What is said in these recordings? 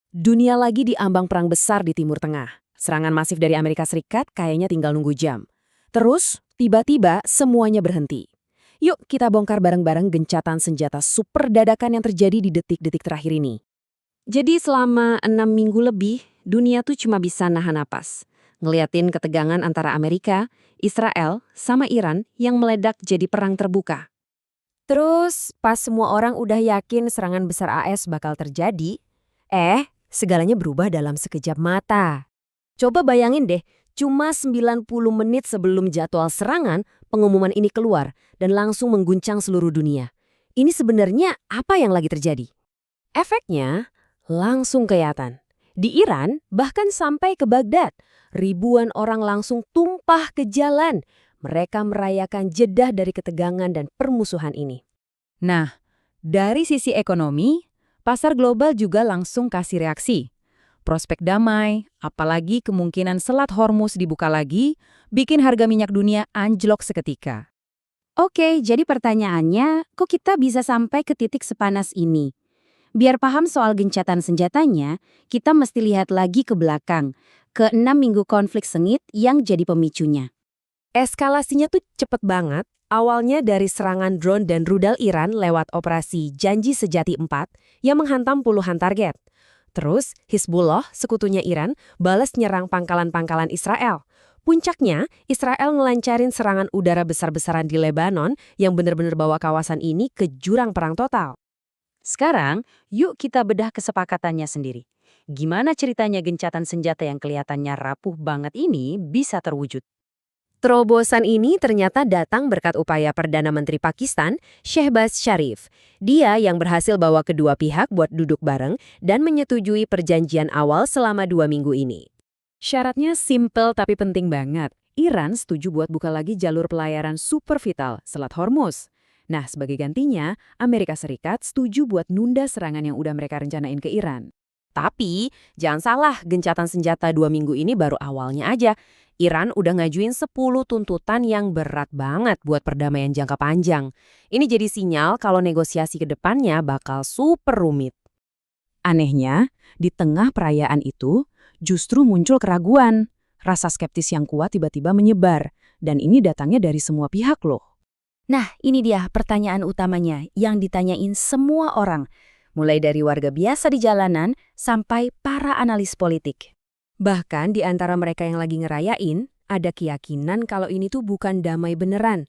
Dunia lagi diambang perang besar di Timur Tengah. Serangan masif dari Amerika Serikat kayaknya tinggal nunggu jam. Terus, tiba-tiba semuanya berhenti. Yuk kita bongkar bareng-bareng gencatan senjata super dadakan yang terjadi di detik-detik terakhir ini. Jadi selama 6 minggu lebih, dunia tuh cuma bisa nahan napas. Ngeliatin ketegangan antara Amerika, Israel, sama Iran yang meledak jadi perang terbuka. Terus, pas semua orang udah yakin serangan besar AS bakal terjadi, segalanya berubah dalam sekejap mata. Coba bayangin deh, cuma 90 menit sebelum jadwal serangan, pengumuman ini keluar dan langsung mengguncang seluruh dunia. Ini sebenarnya apa yang lagi terjadi? Efeknya langsung kelihatan. Di Iran, bahkan sampai ke Baghdad, ribuan orang langsung tumpah ke jalan. Mereka merayakan jeda dari ketegangan dan permusuhan ini. Nah, dari sisi ekonomi, pasar global juga langsung kasih reaksi. Prospek damai, apalagi kemungkinan Selat Hormuz dibuka lagi, bikin harga minyak dunia anjlok seketika. Oke, jadi pertanyaannya, kok kita bisa sampai ke titik sepanas ini? Biar paham soal gencatan senjatanya, kita mesti lihat lagi ke belakang, ke 6 minggu konflik sengit yang jadi pemicunya. Eskalasinya tuh cepet banget. Awalnya dari serangan drone dan rudal Iran lewat operasi Janji Sejati 4 yang menghantam puluhan target. Terus, Hizbullah, sekutunya Iran, balas nyerang pangkalan-pangkalan Israel. Puncaknya, Israel ngelancarin serangan udara besar-besaran di Lebanon yang benar-benar bawa kawasan ini ke jurang perang total. Sekarang, yuk kita bedah kesepakatannya sendiri. Gimana ceritanya gencatan senjata yang kelihatannya rapuh banget ini bisa terwujud? Terobosan ini ternyata datang berkat upaya Perdana Menteri Pakistan, Shehbaz Sharif. Dia yang berhasil bawa kedua pihak buat duduk bareng dan menyetujui perjanjian awal selama 2 minggu ini. Syaratnya simple tapi penting banget. Iran setuju buat buka lagi jalur pelayaran super vital, Selat Hormuz. Nah, sebagai gantinya, Amerika Serikat setuju buat nunda serangan yang udah mereka rencanain ke Iran. Tapi, jangan salah, gencatan senjata 2 minggu ini baru awalnya aja. Iran udah ngajuin 10 tuntutan yang berat banget buat perdamaian jangka panjang. Ini jadi sinyal kalau negosiasi ke depannya bakal super rumit. Anehnya, di tengah perayaan itu, justru muncul keraguan. Rasa skeptis yang kuat tiba-tiba menyebar, dan ini datangnya dari semua pihak loh. Nah, ini dia pertanyaan utamanya yang ditanyain semua orang, mulai dari warga biasa di jalanan sampai para analis politik. Bahkan di antara mereka yang lagi ngerayain, ada keyakinan kalau ini tuh bukan damai beneran.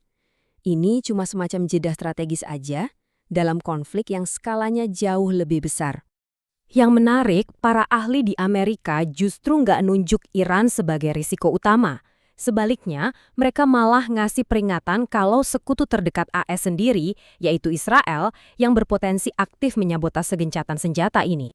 Ini cuma semacam jeda strategis aja dalam konflik yang skalanya jauh lebih besar. Yang menarik, para ahli di Amerika justru nggak nunjuk Iran sebagai risiko utama. Sebaliknya, mereka malah ngasih peringatan kalau sekutu terdekat AS sendiri, yaitu Israel, yang berpotensi aktif menyabotase gencatan senjata ini.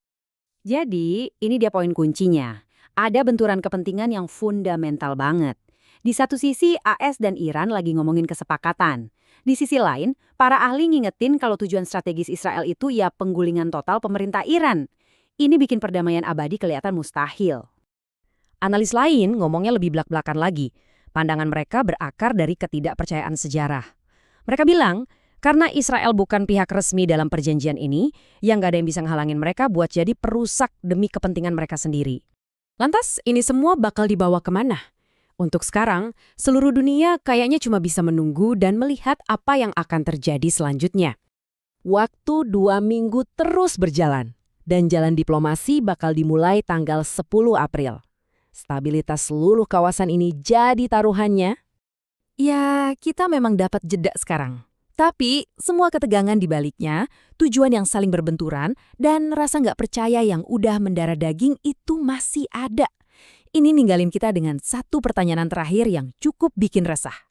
Jadi, ini dia poin kuncinya. Ada benturan kepentingan yang fundamental banget. Di satu sisi, AS dan Iran lagi ngomongin kesepakatan. Di sisi lain, para ahli ngingetin kalau tujuan strategis Israel itu ya penggulingan total pemerintah Iran. Ini bikin perdamaian abadi kelihatan mustahil. Analis lain ngomongnya lebih blak-blakan lagi. Pandangan mereka berakar dari ketidakpercayaan sejarah. Mereka bilang, karena Israel bukan pihak resmi dalam perjanjian ini, yang gak ada yang bisa ngehalangin mereka buat jadi perusak demi kepentingan mereka sendiri. Lantas, ini semua bakal dibawa kemana? Untuk sekarang, seluruh dunia kayaknya cuma bisa menunggu dan melihat apa yang akan terjadi selanjutnya. Waktu 2 minggu terus berjalan, dan jalan diplomasi bakal dimulai tanggal 10 April. Stabilitas seluruh kawasan ini jadi taruhannya. Ya, kita memang dapat jeda sekarang. Tapi, semua ketegangan di baliknya, tujuan yang saling berbenturan, dan rasa nggak percaya yang udah mendarah daging itu masih ada. Ini ninggalin kita dengan satu pertanyaan terakhir yang cukup bikin resah.